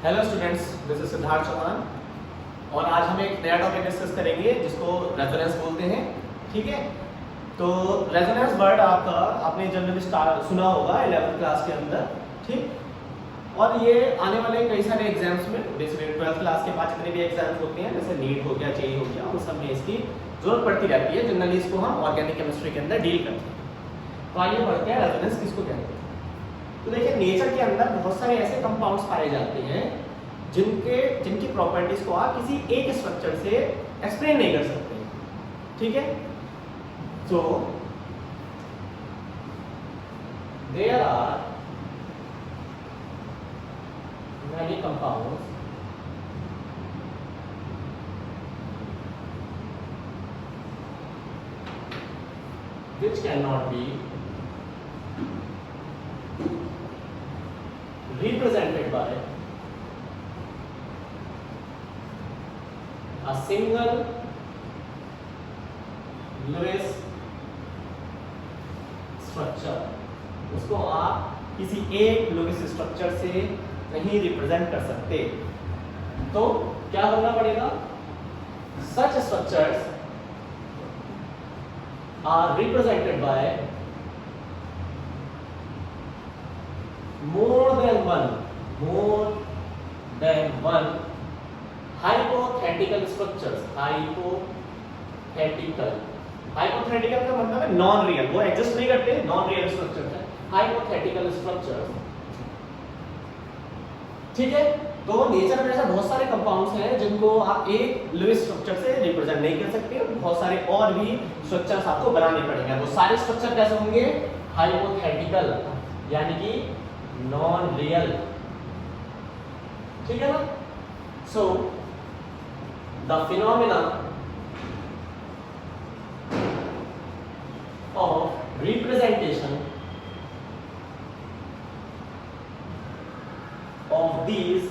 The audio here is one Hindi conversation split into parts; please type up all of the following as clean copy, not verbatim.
Hello students, this is Siddharth Chauhan और आज हम एक नया टॉपिक डिस्कस करेंगे जिसको रेजोनेंस बोलते हैं। ठीक है, तो रेजोनेंस वर्ड आपने जनरली सुना होगा 11th क्लास के अंदर। ठीक, और ये आने वाले कई सारे एग्जाम्स में, बेसिकली 12th क्लास के बाद जितने भी एग्जाम्स होते हैं जैसे नीट हो गया, जेईई हो गया, उन सब में इसकी जरूरत पड़ती रहती है। जनरली इसको हम ऑर्गेनिक केमिस्ट्री के अंदर डील करते हैं। तो आइए पढ़ते हैं रेजोनेंस किसको कहते हैं। तो देखिए, नेचर के अंदर बहुत सारे ऐसे कंपाउंड्स पाए जाते हैं जिनकी प्रॉपर्टीज को आप किसी एक स्ट्रक्चर से एक्सप्लेन नहीं कर सकते। ठीक है, तो there are many compounds which cannot be represented by a single Lewis structure। उसको आप किसी एक लुईस स्ट्रक्चर से नहीं रिप्रेजेंट कर सकते। तो क्या होना पड़ेगा? such structures are represented by more than one hypothetical structures। hypothetical का मतलब है नॉन रियल, वो एग्जिस्ट नहीं करते, नॉन रियल स्ट्रक्चर है hypothetical structures। ठीक है, तो नेचर में ऐसे बहुत सारे कंपाउंड्स हैं जिनको आप एक लुईस स्ट्रक्चर से रिप्रेजेंट नहीं कर सकते। बहुत सारे और भी स्ट्रक्चर्स आपको बनाने पड़ेंगे। वो सारे स्ट्रक्चर कैसे होंगे? हाइपोथेटिकल, यानी कि नॉन रियल। ठीक है ना? So the phenomena of representation of these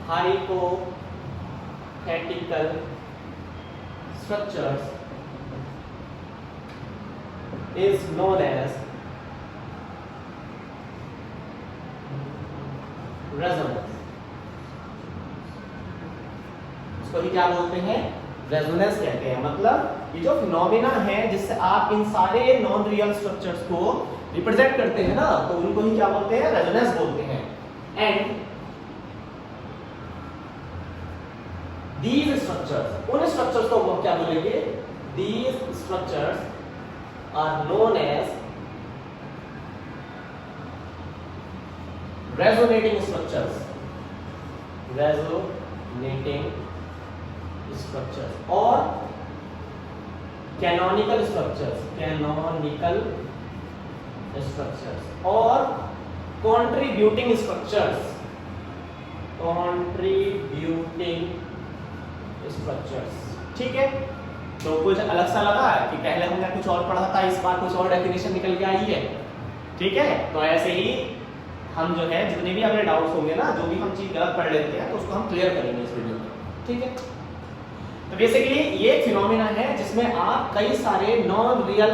hypothetical structures is known as resonance। इसको ही क्या बोलते हैं? रेजोनेंस कहते हैं। मतलब ये जो फिनोमेना है जिससे आप इन सारे नॉन रियल स्ट्रक्चर्स को रिप्रेजेंट करते हैं ना, तो उनको ही क्या बोलते हैं? रेजोनेंस बोलते हैं। एंड these structures, उन स्ट्रक्चर्स को क्या बोलेंगे? these structures are known as resonating structures। resonating structures और canonical structures और contributing structures। ठीक है, तो कुछ अलग सा लगा है कि पहले हमने कुछ और पढ़ा था, इस बार कुछ और डेफिनेशन निकल के आई है। ठीक है, तो ऐसे ही हम जो है जितने भी अपने डाउट्स होंगे ना, जो भी हम चीज गलत पढ़ लेते हैं तो उसको हम क्लियर करेंगे इस वीडियो में। ठीक है, तो बेसिकली ये फिनोमेना है जिसमें आप कई सारे नॉन रियल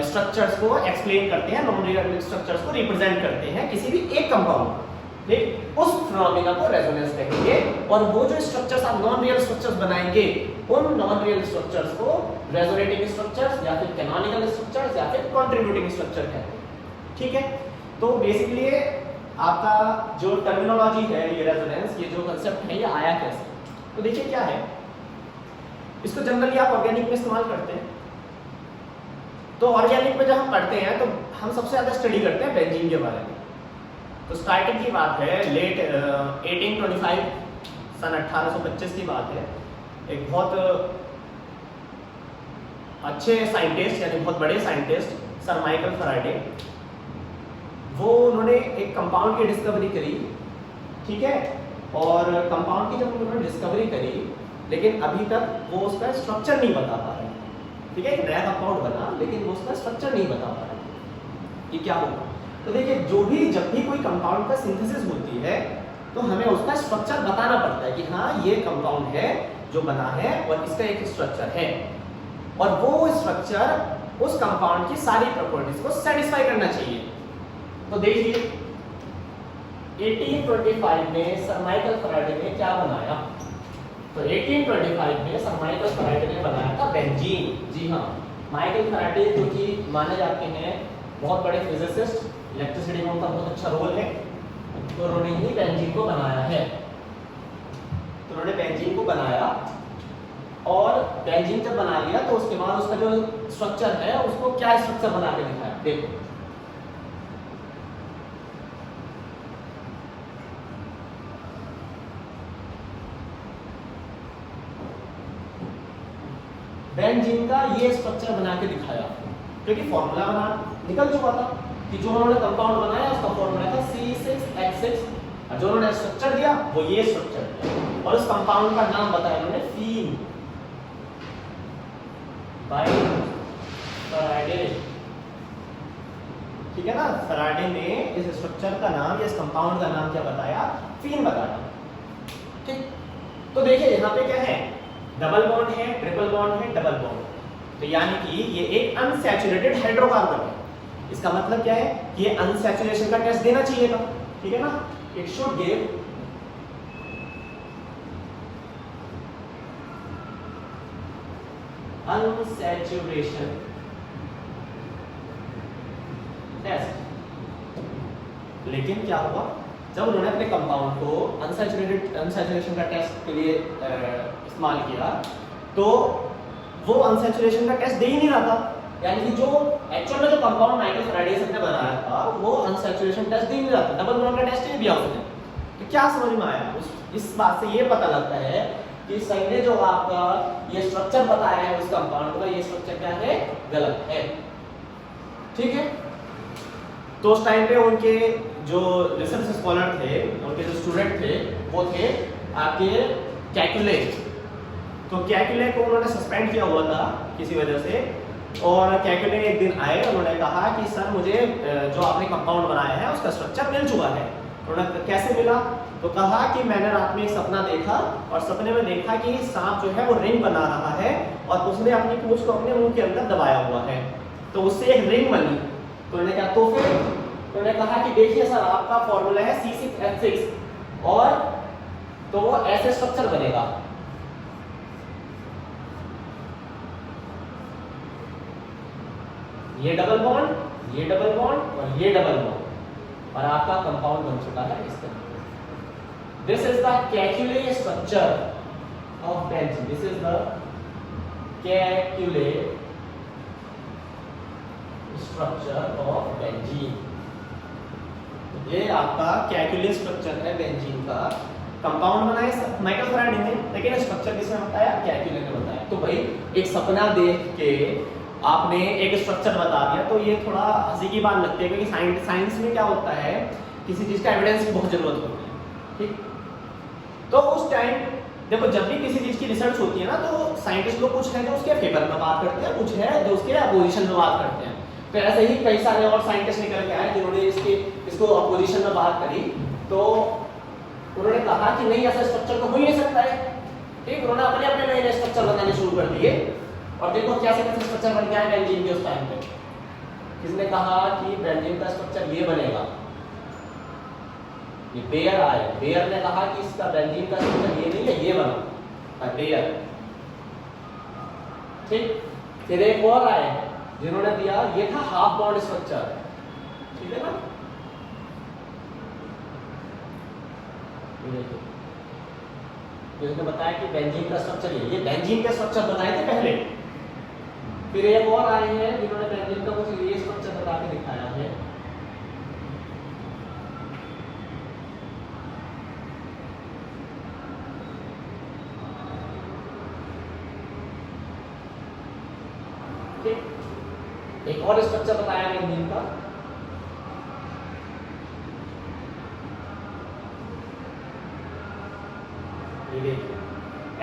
स्ट्रक्चर्स को एक्सप्लेन करते हैं, नॉन रियल स्ट्रक्चर्स को रिप्रेजेंट करते हैं किसी भी एक कंपाउंड। ठीक, उस फिनोमेना को रेजोनेंस कहेंगे। और वो जो स्ट्रक्चर्स आप नॉन रियल स्ट्रक्चर्स बनाएंगे, उन नॉन रियल स्ट्रक्चर्स को रेजोनेटिंग स्ट्रक्चर्स या फिर कैनोनिकल स्ट्रक्चर्स या फिर कंट्रीब्यूटिंग स्ट्रक्चर कहते हैं। ठीक है, तो बेसिकली आपका जो टर्मिनोलॉजी है, ये रेजोनेंस, ये जो कांसेप्ट है, ये आया कैसे? तो देखिए क्या है, इसको जनरली आप ऑर्गेनिक में इस्तेमाल करते हैं। तो ऑर्गेनिक में जब हम पढ़ते हैं तो हम सबसे ज्यादा स्टडी करते हैं बेंजीन के बारे में। तो स्टार्टिंग की बात है, लेट 1825 सन 1825 की बात है। एक बहुत अच्छे साइंटिस्ट, यानी बहुत बड़े साइंटिस्ट, सर माइकल फैराडे, उन्होंने एक कंपाउंड की डिस्कवरी करी। ठीक है, और कंपाउंड की जब उन्होंने डिस्कवरी करी, लेकिन अभी तक वो उसका स्ट्रक्चर नहीं बता पा रहे। ठीक है, एक नया कंपाउंड बना लेकिन वो उसका स्ट्रक्चर नहीं बता पा रहे कि क्या होगा। तो देखिए, जब भी कोई कंपाउंड का सिंथेसिस होती है तो हमें उसका स्ट्रक्चर बताना पड़ता है कि हाँ, ये कंपाउंड है जो बना है और इसका एक स्ट्रक्चर है, और वो स्ट्रक्चर उस कंपाउंड की सारी प्रॉपर्टीज को सेटिस्फाई करना चाहिए। तो देखिए, 1825 में सर माइकल फैराडे ने क्या बनाया? तो 1825 में सर माइकल फैराडे ने बनाया था बेंजीन। जी हाँ, माइकल फैराडे जो कि माने जाते हैं बहुत बड़े फिजिसिस्ट, इलेक्ट्रिसिटी में उनका बहुत अच्छा रोल है, तो उन्होंने ही बेंजीन को बनाया है। तो उन्होंने बेंजीन को बनाया और बेंजीन जब बना लिया तो उसके बाद उसका जो स्ट्रक्चर है उसको क्या स्ट्रक्चर बना के दिखाया, देखो। बेंजीन का ये स्ट्रक्चर बना के दिखाया, क्योंकि फॉर्मूला बना निकल चुका था कि जो उन्होंने कंपाउंड बनाया उसका फॉर्मूला था C6H6 और जो उन्होंने स्ट्रक्चर दिया वो ये स्ट्रक्चर दिया और उस कंपाउंड का नाम बताया उन्होंने फीन बाय फैराडे। ठीक है ना, फैराडे ने इस स्ट्रक्चर का नाम या इस कंपाउंड का नाम क्या बताया? फीन बताया। ठीक, तो देखिए यहाँ पे क्या है, डबल बॉन्ड है, ट्रिपल बॉन्ड है, डबल बॉन्ड। तो यानी कि ये एक अनसैचुरेटेड हाइड्रोकार्बन है। इसका मतलब क्या है कि ये अनसैचुरेशन का टेस्ट देना चाहिए था, ठीक है ना। It should give unsaturation test. लेकिन क्या हुआ, जब उन्होंने अपने कंपाउंड को अनसैचुरेशन का टेस्ट के लिए इस्तेमाल किया तो वो अनसैचुरेशन का टेस्ट दे ही नहीं रहा था। यानी कि जो एक्चुअल में जो कंपाउंड माइकल फैराडे ने बनाया था वो अनसैचुरेशन टेस्ट दे नहीं रहा था, डबल बॉन्ड का टेस्ट नहीं दिया उसने। तो क्या समझ में आया? इस बात से ये पता लगता है कि सही ने जो आपका ये स्ट्रक्चर बताया है उस कंपाउंड का, ये स्ट्रक्चर क्या है? गलत है। ठीक है, तो उस टाइम पे उनके जो रिसर्च स्कॉलर थे, उनके जो स्टूडेंट थे वो थे आपके कैकुले। तो कैकुले को उन्होंने सस्पेंड किया हुआ था किसी वजह से, और कैकुले एक दिन आए, उन्होंने कहा कि सर मुझे जो आपने कंपाउंड बनाया है उसका स्ट्रक्चर मिल चुका है। उन्होंने कैसे मिला? तो कहा कि मैंने रात में एक सपना देखा और सपने में देखा कि सांप जो है वो रिंग बना रहा है और उसने अपनी पूंछ को अपने मुंह के अंदर दबाया हुआ है, तो उससे एक रिंग बनी। तो उन्होंने कहा, तो फिर उन्होंने कहा कि देखिए सर आपका फॉर्मूला है C6H6 और तो वो ऐसे स्ट्रक्चर बनेगा। ये डबल बॉन्ड, ये डबल बॉन्ड और ये डबल बॉन्ड और आपका कंपाउंड बन चुका है इस तरह। This is the Kekulé structure of benzene. This is the Kekulé structure of benzene. ये आपका कैकुले स्ट्रक्चर है बेंजीन का। कंपाउंड बनाया माइकल फैराडे ने, लेकिन स्ट्रक्चर किसने बताया? कैकुले ने बताया। तो भाई एक सपना देख के आपने एक स्ट्रक्चर बता दिया तो ये थोड़ा हंसी की बात लगती है, क्योंकि साइंस में क्या होता है, किसी चीज का एविडेंस की बहुत जरूरत होती है। ठीक, तो उस टाइम देखो जब भी किसी चीज की रिसर्च होती है ना, तो साइंटिस्ट लोग कुछ है जो उसके फेवर में बात करते हैं, कुछ है जो उसके अपोजिशन में बात करते हैं। तो ऐसे ही कई सारे और साइंटिस्ट निकल के आए जिन्होंने इसको अपोजिशन में बात करी, तो उन्होंने कहा कि नहीं ऐसा स्ट्रक्चर तो हो ही नहीं सकता है। ठीक, उन्होंने अपने अपने नए नए स्ट्रक्चर बनाने शुरू कर दिए और देखो कैसे कैसे स्ट्रक्चर बन गया है बेंजीन के उस टाइम पे। किसने कहा कि बेंजीन का स्ट्रक्चर ये बनेगा? ये बेयर आए, बेयर ने कहा कि इसका बेंजीन का स्ट्रक्चर ये नहीं है, ये बना बेयर। ठीक, फिर एक और आए जिन्होंने दिया, ये था हाफ बॉन्ड स्ट्रक्चर। ठीक है ना, जिसने बताया कि बेंजीन का स्ट्रक्चर ये बेंजीन के स्ट्रक्चर बनाए थे पहले। फिर एक और आए हैं जिन्होंने बेंजीन का कुछ ये स्ट्रक्चर बता के दिखाया है। ठीक, एक और स्ट्रक्चर बताया बेंजीन का।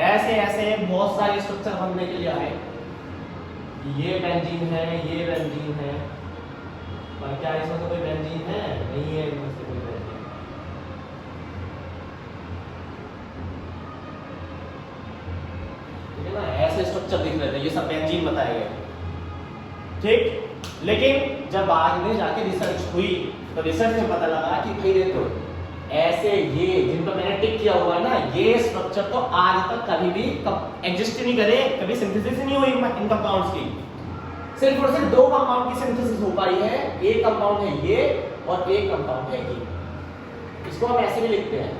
ऐसे ऐसे बहुत सारे स्ट्रक्चर बनने के लिए आए। ये बेंजीन है, ये बेंजीन है, पर क्या इसमें तो कोई बेंजीन है? नहीं है इनमें से कोई बेंजीन। ठीक है ना, ऐसे स्ट्रक्चर दिख रहे थे, ये सब बेंजीन बताए गए। ठीक, लेकिन जब बाद में जाके रिसर्च हुई तो रिसर्च में पता लगा कि भाई देखो ऐसे ये जिन पर मैंने टिक किया हुआ है ना, ये स्ट्रक्चर तो आज तक कभी भी एग्जिस्ट नहीं करे, कभी सिंथेसिस नहीं हुई इन कंपाउंड्स की। सिर्फ और सिर्फ दो कंपाउंड की सिंथेसिस हो पाई है, एक कंपाउंड है ये और एक कंपाउंड है ये। इसको हम ऐसे भी लिखते हैं,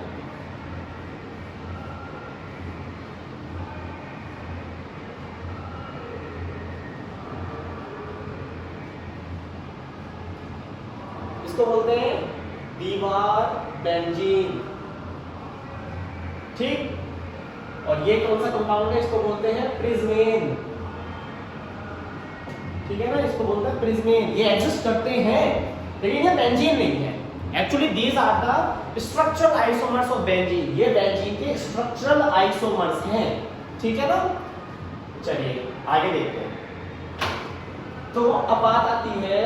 इसको बोलते हैं दीवार बेंजीन, ठीक। और ये कौन सा कंपाउंड है, इसको बोलते हैं प्रिज्मेन, ठीक है ना, इसको बोलते हैं प्रिज्मेन। ये एग्जिस्ट करते हैं लेकिन ये बेंजीन नहीं है। Actually these are the structural isomers of benzene, ये बेंजीन के स्ट्रक्चरल आइसोमर्स हैं, ठीक है ना। चलिए आगे देखते हैं। तो अब बात आती है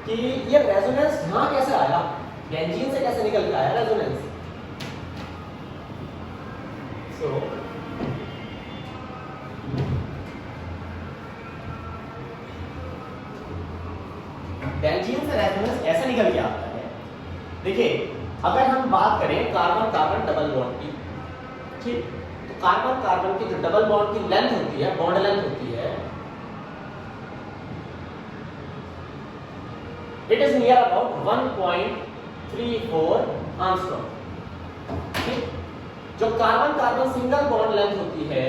कि ये रेजोनेंस यहां कैसे आया, बेंजीन से कैसे निकल के आया रेजोनेंस। सो बेंजीन से रेजोनेंस ऐसे निकल के आता है। देखिए अगर हम बात करें कार्बन कार्बन डबल बॉन्ड की, ठीक, तो कार्बन कार्बन की जो डबल बॉन्ड की लेंथ होती है, बॉन्ड लेंथ होती है, it is near about 1.34 angstrom, ठीक। जो carbon carbon single bond length होती है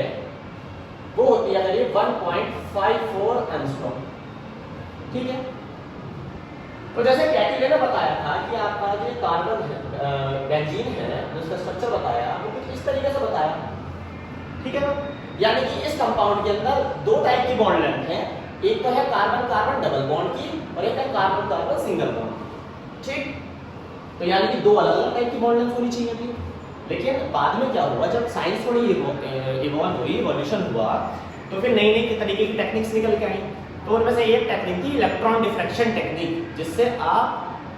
वो होती है करीब 1.54 एंगस्ट्रॉम, ठीक है। तो जैसे कैटिले ने बताया था कि आपका जो कार्बन है, बेंजीन है, उसका स्ट्रक्चर बताया वो कुछ इस तरीके से बताया, ठीक है ना। यानी कि इस कंपाउंड के अंदर दो टाइप की बॉन्ड लेंथ है, एक तो है कार्बन कार्बन डबल बॉन्ड की और एक है कार्बन कार्बन सिंगल बॉन्ड, ठीक। तो यानी कि दो अलग अलग टाइप की बॉन्ड लेंथ होनी चाहिए थी। लेकिन बाद में क्या हुआ, जब साइंस थोड़ी इवॉल्व हुई, इवोल्यूशन हुआ, तो फिर नई नई तरीके की टेक्निक्स निकल के आई। तो उनमें से एक टेक्निक थी इलेक्ट्रॉन डिफ्रैक्शन टेक्निक, जिससे आप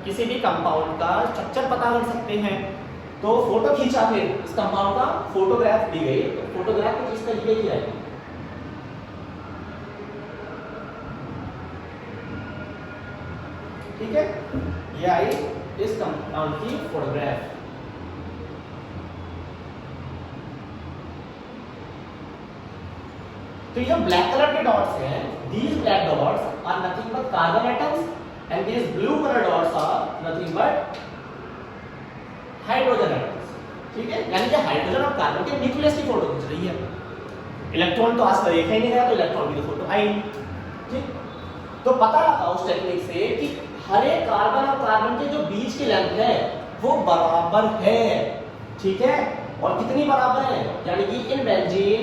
किसी भी कंपाउंड का स्ट्रक्चर पता कर सकते हैं। तो फोटो खींचा, फिर इस कंपाउंड का फोटोग्राफ ली गई, तो फोटोग्राफ कुछ इस तरीके की आई, ठीक है। ये आई इस कंपाउंड की फोटोग्राफ। तो ये ब्लैक कलर के डॉट्स हैं, these black dots are nothing but carbon atoms and these blue color dots are nothing but hydrogen atoms, ठीक है। यानी कि हाइड्रोजन और कार्बन के न्यूक्लियस की फोटो खींच रही है। इलेक्ट्रॉन तो आज तक देखा ही नहीं गया, तो इलेक्ट्रॉन की तो फोटो आई, ठीक। तो पता लगा उस टेक्निक से कि हर एक कार्बन और कार्बन के जो बीच की लेंथ है वो बराबर है, ठीक है। और कितनी बराबर है, यानी कि in benzene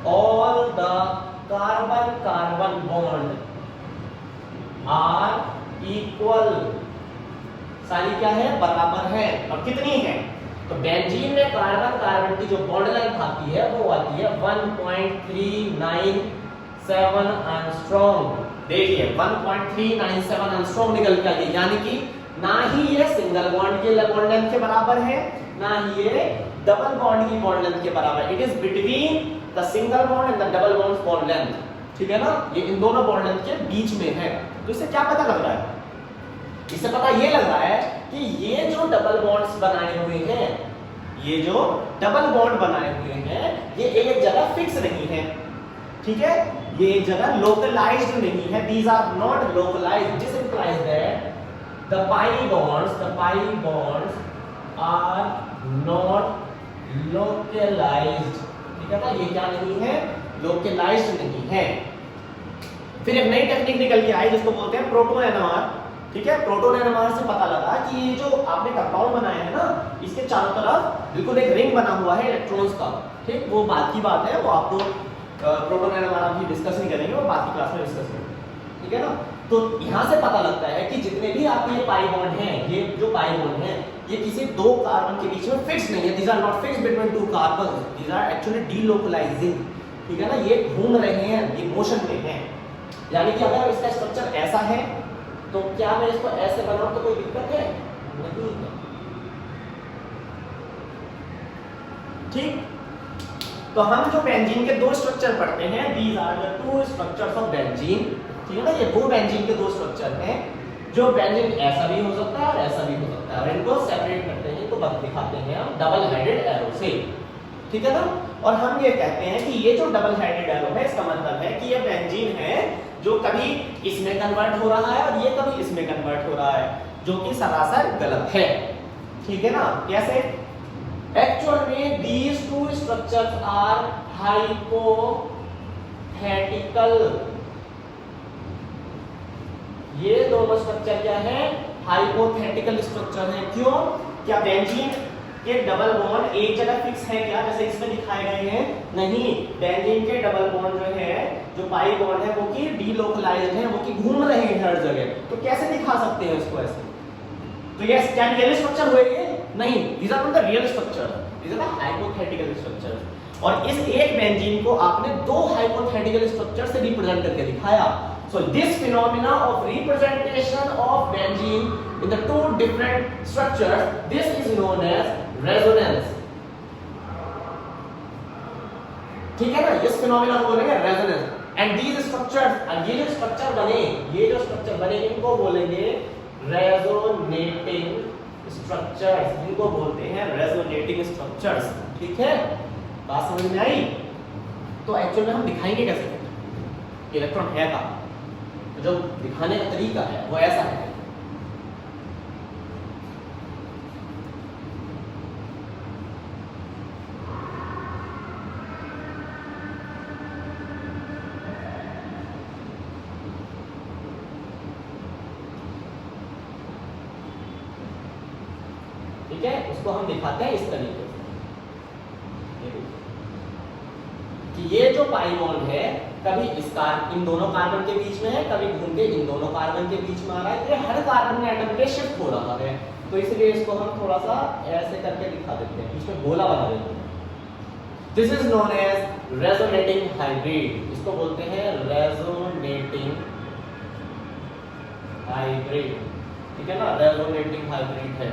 all the carbon carbon bond are equal, सारी क्या है, बराबर है। और कितनी है, तो बेंजीन में कार्बन कार्बन की जो बॉन्ड लेंथ आती है वो आती है 1.397 एंगस्ट्रॉम। देखिए 1.397 एंगस्ट्रॉम निकल के आई, यानी कि ना ही ये सिंगल बॉन्ड के बॉन्ड लेंथ के बराबर है, ना ही ये डबल बॉन्ड की बॉन्ड लेंथ के बराबर। It is between the single bond and the double bond bond length, ठीक है ना। ये इन दोनों बॉन्ड लेंथ के बीच में है। तो इससे क्या पता लग रहा है, इससे पता ये लग रहा है कि ये जो डबल बॉन्ड्स बनाए हुए हैं, ये जो डबल बॉन्ड बनाए हुए हैं, ये एक जगह फिक्स नहीं है, ठीक है। ये एक जगह लोकलाइज्ड नहीं है, these are not localised, this implies that the pi bonds are not localized, ठीक है ना। ये क्या नहीं है, localized नहीं है। फिर एक नई टेक्निक निकल के आई जिसको बोलते हैं प्रोटोन एनएमआर, ठीक है। प्रोटोन एनएमआर से पता लगा कि ये जो आपने कंपाउंड बनाया है ना, इसके चारों तरफ बिल्कुल एक रिंग बना हुआ है इलेक्ट्रॉन्स का, ठीक। वो बात की बात है, वो आपको प्रोटोन एनएमआर अभी डिस्कस नहीं करेंगे, वो बात की क्लास में डिस्कस करेंगे, ठीक है ना। तो यहाँ से पता लगता है कि जितने भी आपके ये पाई बॉन्ड हैं, ये जो पाई बॉन्ड हैं, ये किसी दो कार्बन के बीच में फिक्स नहीं है। These are not fixed between two carbon, these are actually delocalising, ठीक है ना। ये घूम रहे हैं, ये मोशन में हैं। यानी कि अगर इसका स्ट्रक्चर ऐसा है तो क्या मैं इसको ऐसे बनाऊं तो कोई दिक्कत है, नहीं है, ठीक। तो हम जो बेंजीन के दो स्ट्रक्चर पढ़ते हैं, these are the two structures of benzene, ठीक है ना। ये दो बेंजीन के दो स्ट्रक्चर हैं जो बेंजीन ऐसा भी हो सकता है और ऐसा भी हो सकता है, और इनको सेपरेट करते हैं तो बस दिखाते हैं हम डबल हेडेड एरो से, ठीक है ना। और हम ये कहते हैं कि ये जो डबल हेडेड एरो है इसका मतलब है कि ये बेंजीन है जो कभी इसमें कन्वर्ट हो रहा है और ये कभी इसमें कन्वर्ट हो रहा है, जो कि सरासर गलत है, ठीक है ना। कैसे? एक्चुअल में these two structures are hypothetical, ये दोनों स्ट्रक्चर क्या है? हाइपोथेटिकल स्ट्रक्चर है। क्यों? क्या बेंजीन के डबल बॉन्ड एक जगह फिक्स है क्या, जैसे इसमें दिखाए गए हैं? नहीं, बेंजीन के डबल बॉन्ड जो है, जो पाई बॉन्ड है, वो कि डीलोकलाइज्ड है, वो कि घूम रहे हैं हर जगह। तो कैसे दिखा सकते हैं इसको ऐसे? तो ये क्या रियल स्ट्रक्चर हुए? नहीं, these are not the real structure, these are the hypothetical structures। और इस एक बेंजीन को आपने दो हाइपोथेटिकल स्ट्रक्चर से रिप्रेजेंट करके दिखाया। So this phenomena of representation of benzene in the two different structures, this is known as resonance, ठीक है ना। इस phenomena को बोलेंगे resonance, and these structures, और ये जो स्ट्रक्चर बने, इनको बोलेंगे resonating structures, इनको बोलते हैं resonating structures, ठीक है। बात समझ में आई? तो एक्चुअली हम दिखाएंगे कैसे इलेक्ट्रॉन है का, तो जो दिखाने का तरीका है वो ऐसा है। ठीक है, उसको हम दिखाते हैं इस तरीके से कि ये जो पाई बॉन्ड है कभी इन दोनों कार्बन के बीच में है, कभी घूम के इन दोनों कार्बन के बीच में आ रहा है। ये हर कार्बन में एटम पे शिफ्ट हो रहा है, तो इसलिए इसको हम थोड़ा सा ऐसे करके दिखा देते हैं, इसमें गोला बना देते हैं। This is known as resonating hybrid, इसको बोलते हैं रेजोनेटिंग हाइब्रिड, ठीक है ना। रेजोनेटिंग हाइब्रिड है।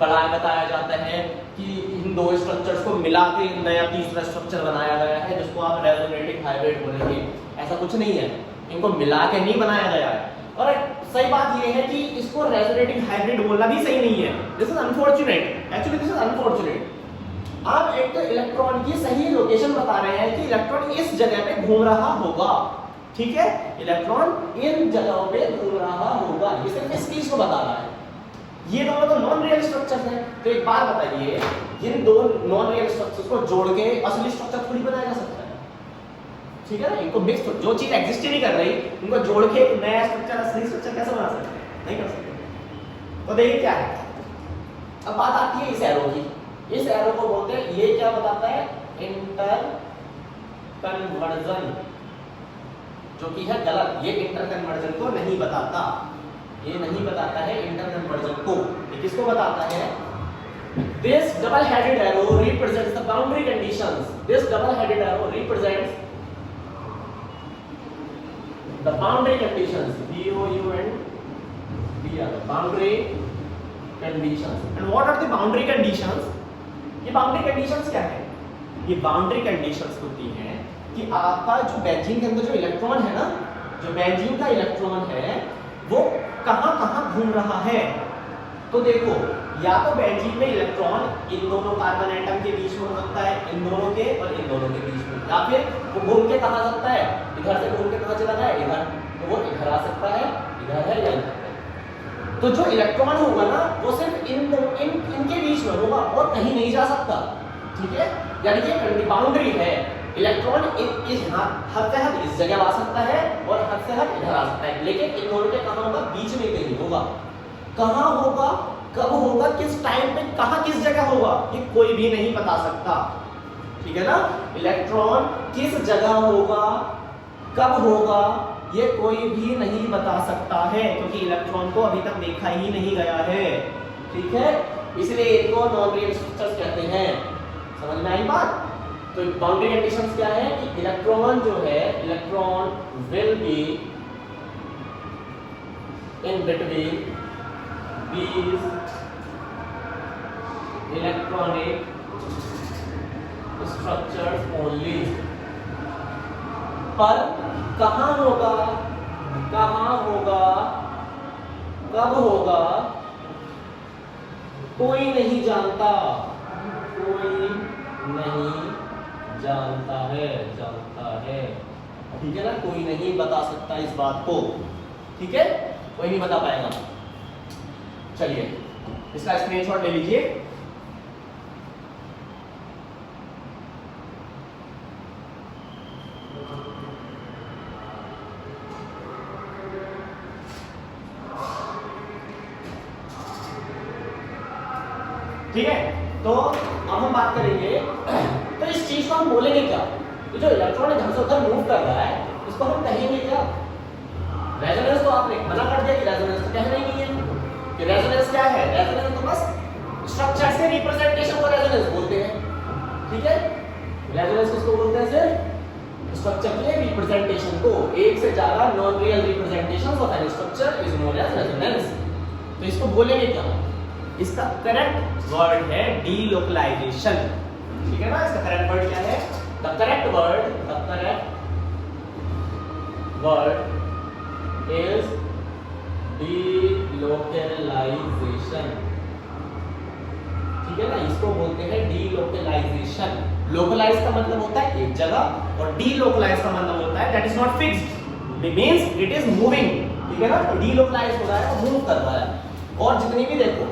पढ़ाया बताया जाता है कि इन दो स्ट्रक्चर्स को मिला के नया तीसरा स्ट्रक्चर बनाया गया है, जिसको आप रेजोनेटिंग हाइब्रिड बोलेंगे। ऐसा कुछ नहीं है, इनको मिला के नहीं बनाया गया है। और सही बात यह है कि इसको रेजोनेटिंग हाइब्रिड बोलना भी सही नहीं है। This is unfortunate, actually this is unfortunate. आप एक तो इलेक्ट्रॉन की सही लोकेशन बता रहे हैं कि इलेक्ट्रॉन इस जगह पे घूम रहा होगा, ठीक है, इलेक्ट्रॉन इन जगहों पे घूम रहा होगा, ये सिर्फ इस चीज को बता रहा है। ये दोनों तो नॉन रियल स्ट्रक्चर्स हैं। तो एक बात बताइए, इन दो नॉन रियल स्ट्रक्चर्स को जोड़ के असली स्ट्रक्चर थोड़ी बनाया जा सकता है, ठीक है ना। इनको मिक्स, जो चीज एग्जिस्ट ही नहीं कर रही, इनको जोड़ के नया स्ट्रक्चर, असली स्ट्रक्चर कैसे बना सकते हैं? नहीं कर सकते। तो देखिए क्या है, अब बात आती है इस एरो की। इस एरो को बोलते हैं, ये क्या बताता है? इंटर कन्वर्जन, जो कि है गलत। ये इंटर कन्वर्जन को नहीं बताता, ये नहीं बताता है इंटर कन्वर्जन को। ये किसको बताता है? This double-headed arrow represents the boundary conditions. This double-headed arrow represents the boundary conditions. B-O-U-N-D-R, boundary conditions. And what are the boundary conditions? ये boundary conditions क्या है? ये boundary conditions होती हैं कि आपका जो बेंजीन के अंदर जो इलेक्ट्रॉन है ना, जो बेंजीन का इलेक्ट्रॉन है, वो कहां कहां घूम रहा है। तो देखो, या तो बेंजीन में इलेक्ट्रॉन इन दोनों कार्बन एटम के बीच में हो सकता है, इन दोनों के और इन दोनों के बीच में, या फिर वो घूम के कहां सकता है? इधर से घूम के कहां चला गया? इधर, तो वो इधर आ सकता है, इधर है या इधर। तो जो इलेक्ट्रॉन होगा ना, वो सिर्फ इनके बीच में होगा और कहीं नहीं जा सकता, ठीक है। यानी कि बाउंड्री है, इलेक्ट्रॉन इस हद से हद इस जगह आ सकता है और हद से हद इधर आ सकता है, लेकिन इन दोनों के कहां होगा? बीच में कहीं होगा। कहां होगा, कब होगा, किस टाइम पे, कहां, किस जगह होगा, ये कोई भी नहीं बता सकता, ठीक है ना। इलेक्ट्रॉन किस जगह होगा, कब होगा, ये कोई भी नहीं बता सकता है, क्योंकि इलेक्ट्रॉन को अभी तक देखा ही नहीं गया है, ठीक है। इसलिए इनको नॉन रियल स्ट्रक्चर्स कहते हैं। समझ में आई बात? तो बाउंड्री कंडीशंस क्या है कि इलेक्ट्रॉन जो है, electron will be in between these electronic structures only। पर कहां होगा, कहां होगा? कब होगा कोई नहीं जानता, कोई नहीं जानता है, ठीक है ना, कोई नहीं बता सकता इस बात को, ठीक है, कोई नहीं बता पाएगा। चलिए इसका स्क्रीनशॉट ले लीजिए। ठीक है, तो अब हम बात करेंगे तो इस चीज को हम बोलेंगे क्या, ये जो इलेक्ट्रॉन इधर से उधर मूव कर रहा है इसको हम कहेंगे क्या? रेजोनेंस तो आपने मना कर दिया कि रेजोनेंस तो कहना ही नहीं है कि रेजोनेंस क्या है। रेजोनेंस तो बस स्ट्रक्चर से रिप्रेजेंटेशन को रेजोनेंस बोलते हैं, ठीक है। रेजोनेंस किसको बोलते हैं? सिर्फ स्ट्रक्चर के रिप्रेजेंटेशन को, एक से ज्यादा non real representations of any structure is known as resonance. तो इसको बोलेंगे क्या? इसका करेक्ट वर्ड है डीलोकलाइजेशन, ठीक है ना। इसका करेक्ट वर्ड क्या है? The correct word is delocalisation, ठीक है ना। इसको बोलते हैं डीलोकलाइजेशन। लोकलाइज का मतलब होता है एक जगह और डीलोकलाइज का मतलब होता है that is not fixed, means it is moving, ठीक है ना। तो डीलोकलाइज हो रहा है, मूव कर रहा है। और जितनी भी देखो,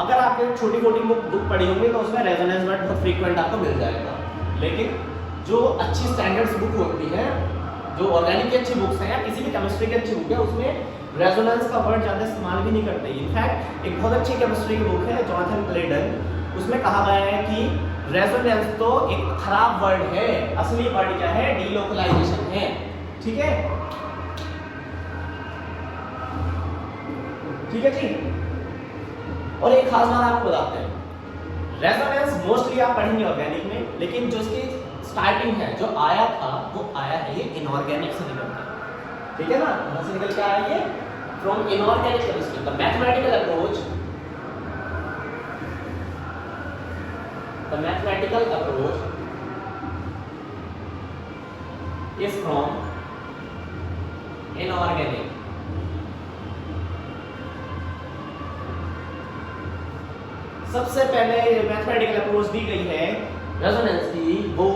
अगर आपने छोटी मोटी बुक पढ़ी होंगी तो उसमें रेजोनेंस वर्ड बहुत फ्रीक्वेंट आपको मिल जाएगा, लेकिन जो अच्छी स्टैंडर्ड्स बुक होती है, जो ऑर्गेनिक की अच्छी बुक्स हैं या किसी भी केमिस्ट्री की अच्छी बुक है, उसमें रेजोनेंस का वर्ड ज़्यादा इस्तेमाल भी नहीं करते। इनफैक्ट एक बहुत अच्छी केमिस्ट्री की बुक है जॉनथन क्लेडन, उसमें कहा गया है कि रेजोनेंस तो एक खराब वर्ड है, असली वर्ड क्या है? डीलोकलाइजेशन है, ठीक है, ठीक है जी। और एक खास बात आपको बताते हैं, रेजोनेंस मोस्टली आप पढ़ेंगे ऑर्गेनिक में, लेकिन जो इसकी स्टार्टिंग है, जो आया था वो आया है ये इनऑर्गेनिक से निकल के, ठीक है ना। कहां से निकल के आया ये? From inorganic chemistry. The mathematical approach is from inorganic. सबसे पहले मैथमेटिकल अप्रोच दी गई है रेजोनेंस की, वो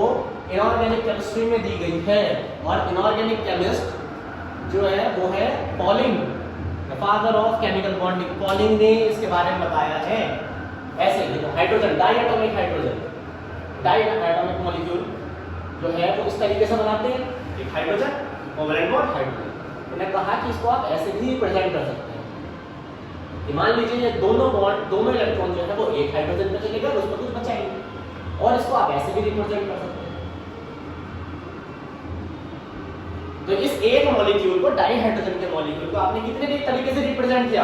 इनऑर्गेनिक केमिस्ट्री में दी गई है। और इनऑर्गेनिक केमिस्ट जो है वो है polling, the father of chemical bonding. Polling ने इसके बारे में बताया है। ऐसे देखो, hydrogen, diatomic hydrogen, diatomic molecule जो है वो इस तरीके से बनाते हैं, एक हाइड्रोजन, कोवलेंट बॉन्ड, हाइड्रोजन। उन्होंने कहा कि इसको आप ऐसे भी रिप्रेजेंट कर सकते हैं। मान लीजिए ये दोनों बॉन्ड, दोनों इलेक्ट्रॉन जो है वो एक हाइड्रोजन पे चले गए, उसमें कुछ बचा ही नहीं, और इसको आप ऐसे भी रिप्रेजेंट कर सकते हैं। तो इस एक मॉलिक्यूल को, डाई हाइड्रोजन के मॉलिक्यूल को आपने कितने तरीके से रिप्रेजेंट किया?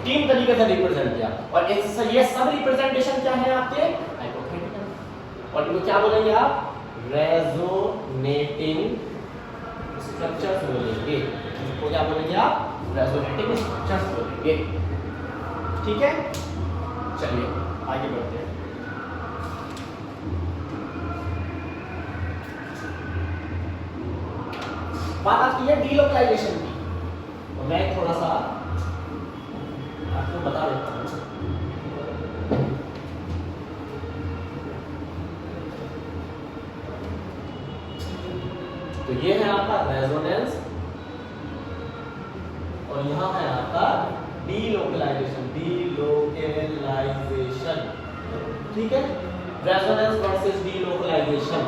3 तरीके से रिप्रेजेंट किया। और ये सब रिप्रेजेंटेशन क्या है आपके? हाइपोथेटिकल। और इनको क्या बोलेंगे आप? रेजोनेटिंग स्ट्रक्चर्स बोलेंगे। इसको क्या बोलेंगे आप? रेजोनेटिंग स्ट्रक्चर्स बोलेंगे, ठीक है। चलिए आगे बढ़ते हैं। बात आती है डीलोकलाइजेशन की, तो मैं थोड़ा सा आपको बता देता हूं। तो ये है आपका रेजोनेंस और यहां है आपका डीलोकलाइजेशन, ठीक है। Resonance versus delocalisation.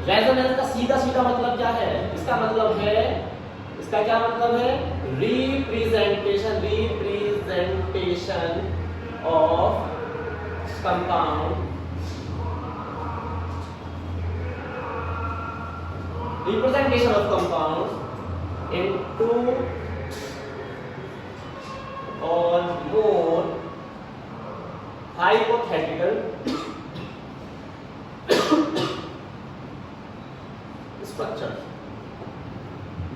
रेजोनेंस का सीधा सीधा मतलब क्या है? इसका मतलब है, इसका क्या मतलब है? Representation of compound, representation of compound into or more hypothetical structure।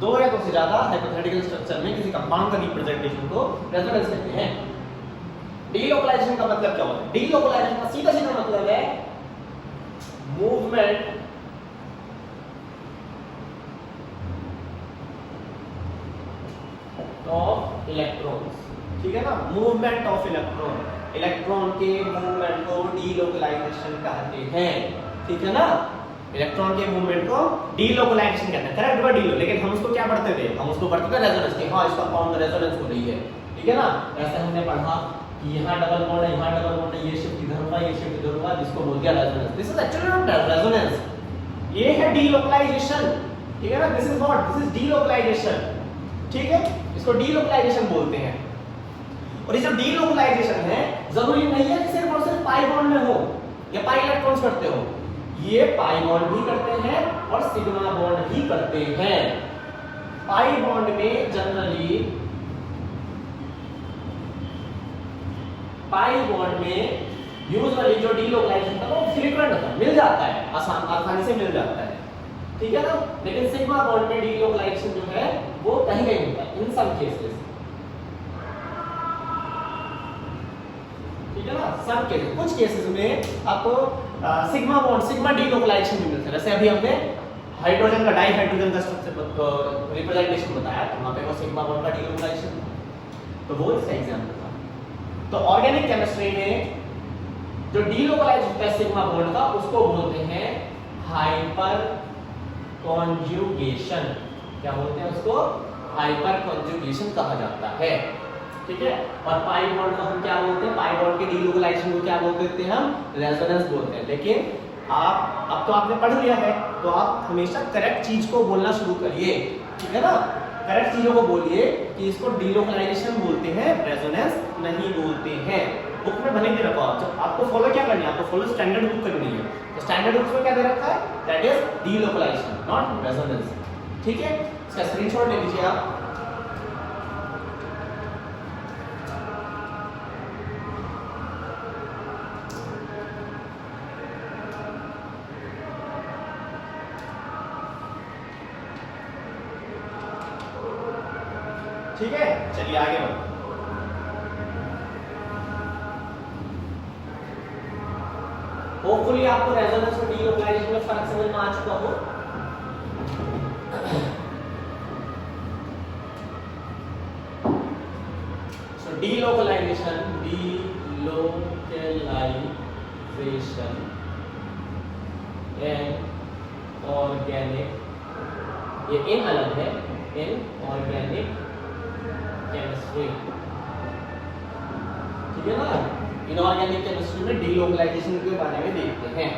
दो या दो से ज्यादा हाइपोथेटिकल स्ट्रक्चर में किसी कंपाउंड का रिप्रेजेंटेशन को रेजोनेंस कहते हैं। डीलोकलाइजेशन का मतलब क्या होता है? डीलोकलाइजेशन का सीधा सीधा मतलब है मूवमेंट ऑफ इलेक्ट्रॉन्स, ठीक है ना, मूवमेंट ऑफ इलेक्ट्रॉन, इलेक्ट्रॉन के मूवमेंट को डीलोकलाइजेशन कहते हैं, ठीक है ना, इलेक्ट्रॉन के मूवमेंट को डीलोकलाइजेशन कहते हैं, करेक्ट वर्ड डीलो। लेकिन हम उसको क्या पढ़ते थे, हम उसको पढ़ते थे रेजोनेंस के, हाँ इसका कंपाउंड रेजोनेंस हो रही है, ठीक है ना, ऐसे हमने पढ़ा कि यहाँ डबल बॉन्ड है, यहाँ डबल बॉन्ड है, ये शिफ्ट इधर हुआ, ये शिफ्ट इधर हुआ, जिसको बोल दिया resonance. This is actually not resonance, ये है डीलोकलाइजेशन, ठीक है ना, this is what, this is delocalisation, ठीक है, इसको डीलोकलाइजेशन बोलते हैं। और ये जो डीलोकलाइजेशन है जरूरी नहीं है कि सिर्फ और सिर्फ पाई बॉन्ड में हो या पाई इलेक्ट्रॉन्स करते हो, ये पाई बॉन्ड भी करते हैं और सिग्मा बॉन्ड भी करते हैं। पाई बॉन्ड में जनरली, पाई बॉन्ड में यूजुअली जो डीलोकलाइजेशन था वो फ्रीक्वेंट होता है, मिल जाता है, आसानी से मिल जाता है, ठीक है ना, लेकिन सिग्मा बॉन्ड में डीलोकलाइजेशन जो है वो कहीं कहीं होता है, इन सम केसेस, ठीक है ना, सब केसेस, कुछ केसेस में आपको सिग्मा बॉन्ड, सिग्मा डीलोकलाइजेशन भी मिलता है। जैसे अभी हमने हाइड्रोजन का डाइहाइड्रोजन का स्ट्रक्चर रिप्रेजेंटेशन बताया, तो वहां पे वो सिग्मा बॉन्ड का डीलोकलाइजेशन, तो वो इसका एग्जांपल था। तो ऑर्गेनिक केमिस्ट्री में जो डीलोकलाइज होता है सिग्मा बॉन्ड का, उसको बोलते हैं हाइपर कॉन्जुगेशन। क्या बोलते हैं उसको? हाइपर कॉन्जुगेशन कहा जाता है, ठीक है। और पाई बॉन्ड को हम क्या बोलते हैं? पाई बॉन्ड के डीलोकलाइजेशन को क्या बोलते हैं? हम रेजोनेंस बोलते हैं। लेकिन आप अब तो आपने पढ़ लिया है, तो आप हमेशा करेक्ट चीज को बोलना शुरू करिए, ठीक है ना, करेक्ट चीजों को बोलिए कि इसको डीलोकलाइजेशन बोलते हैं, रेजोनेंस नहीं बोलते हैं। बुक में भले ही रखो आप, जब आपको फॉलो क्या करनी है, आपको फॉलो स्टैंडर्ड बुक करनी है। तो स्टैंडर्ड बुक में क्या दे रखा है? That is delocalisation not resonance, ठीक है। इसका स्क्रीनशॉट ले लीजिए आप। ठीक है, चलिए आगे बढ़ो। होपफुली आपको रेजोनेंस और डीलोकलाइजेशन में फर्क समझ में आ चुका हो। सो डीलोकलाइजेशन इन ऑर्गेनिक, ये इन अलग है, इन ऑर्गेनिक केमिस्ट्री, ठीक है ना। इनऑर्गेनिक केमिस्ट्री में डीलोकलाइजेशन के बारे में देखते हैं,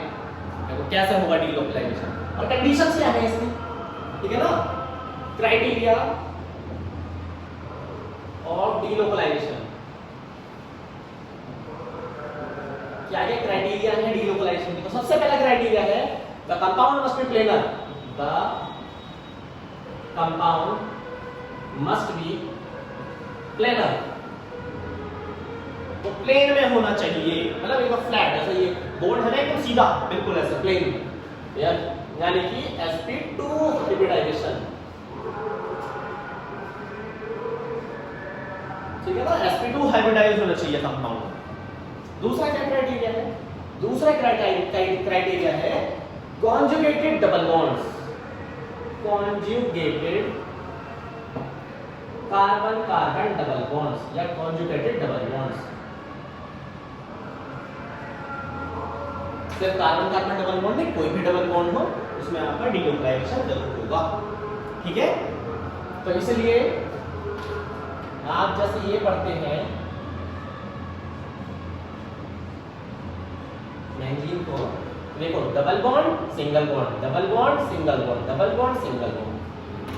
देखो कैसे होगा डीलोकलाइजेशन और कंडीशंस क्या है इसमें, ठीक है ना। क्राइटेरिया और डीलोकलाइजेशन, क्या क्या क्राइटेरिया है डीलोकलाइजेशन के? तो सबसे पहला क्राइटेरिया है the compound must be planar, the compound must be planar, तो प्लेन में होना चाहिए, मतलब एक फ्लैट, ऐसा ये बोर्ड है ना एकदम सीधा, बिल्कुल ऐसे प्लेन में, यानी कि sp2 हाइब्रिडाइजेशन, ठीक है ना, sp2 हाइब्रिडाइज होना चाहिए कंपाउंड। दूसरा क्या क्राइटेरिया है? दूसरा क्राइटेरिया है conjugated double bonds, conjugated carbon carbon double bonds या कॉन्जुगेटेड डबल बॉन्ड्स। सिर्फ कार्बन कार्बन डबल बॉन्ड नहीं, कोई भी डबल बॉन्ड हो उसमें आपका डीलोकलाइजेशन जरूर होगा, ठीक है। तो इसलिए आप जैसे ये पढ़ते हैं बेंजीन को, देखो double bond single bond, double bond single bond, double bond single bond,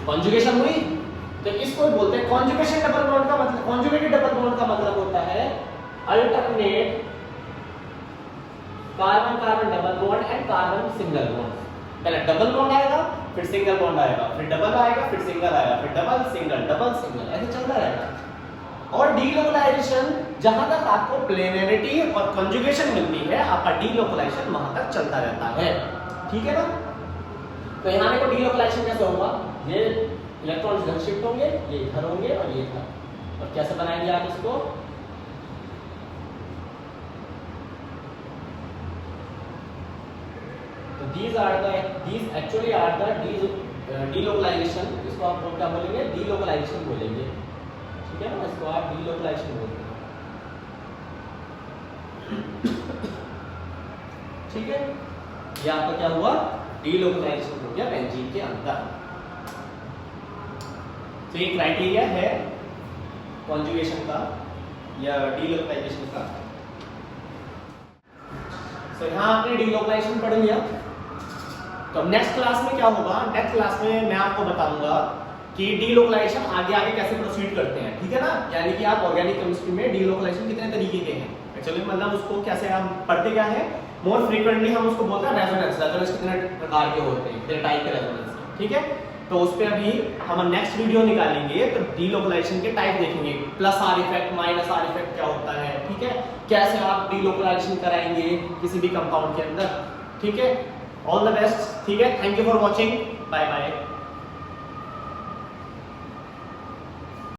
conjugation हुई, तो इसको बोलते हैं कॉन्जुगेशन डबल बॉन्ड का मतलब, कॉन्जुगेटेड डबल बॉन्ड का मतलब होता है alternate carbon carbon double bond and carbon single bond. पहले डबल बॉन्ड आएगा, फिर सिंगल बॉन्ड आएगा, फिर डबल आएगा, फिर सिंगल आएगा, फिर डबल सिंगल, ऐसे चलता रहेगा। और डीलोकलाइजेशन जहां तक आपको प्लेनरिटी और कंजुगेशन मिलती है, आपका डीलोकलाइजेशन वहां तक चलता रहता है, ठीक है ना। तो यहां देखो डीलोकलाइजेशन कैसे होगा, ये इलेक्ट्रॉन्स इधर शिफ्ट होंगे, ये इधर होंगे और ये इधर, और कैसे बनाएंगे आप इसको? तो these actually are the delocalization, इसको आप क्या बोलेंगे? डीलोकलाइजेशन बोलेंगे, इसको आप डीलोकलाइजेशन बोलते हैं। ठीक है, ये आपका क्या हुआ, डीलोकलाइजेशन हो गया बेंजीन के अंदर। तो ये क्राइटेरिया है कॉन्जुगेशन का या डीलोकलाइजेशन का। तो यहाँ आपने डीलोकलाइजेशन पढ़ लिया। तो नेक्स्ट क्लास में क्या होगा, नेक्स्ट क्लास में मैं आपको बताऊंगा कि डीलोकलाइजेशन आगे आगे कैसे प्रोसीड करते हैं, ठीक है ना। यानी कि आप ऑर्गेनिक केमिस्ट्री में डीलोकलाइजेशन कितने तरीके के हैं, एक्चुअली मतलब उसको कैसे हम पढ़ते क्या है, मोर फ्रीक्वेंटली हम उसको बोलते हैं रेजोनेंस। रेजोनेंस कितने प्रकार के होते हैं, कितने टाइप के रेजोनेंस, ठीक है। तो उस पर अभी हम नेक्स्ट वीडियो निकालेंगे, तो डीलोकलाइजेशन के टाइप देखेंगे, plus are effect, minus are effect क्या होता है, ठीक है, कैसे आप डीलोकलाइजेशन कराएंगे किसी भी कंपाउंड के अंदर, ठीक है। ऑल द बेस्ट, ठीक है, thank you for watching, bye bye.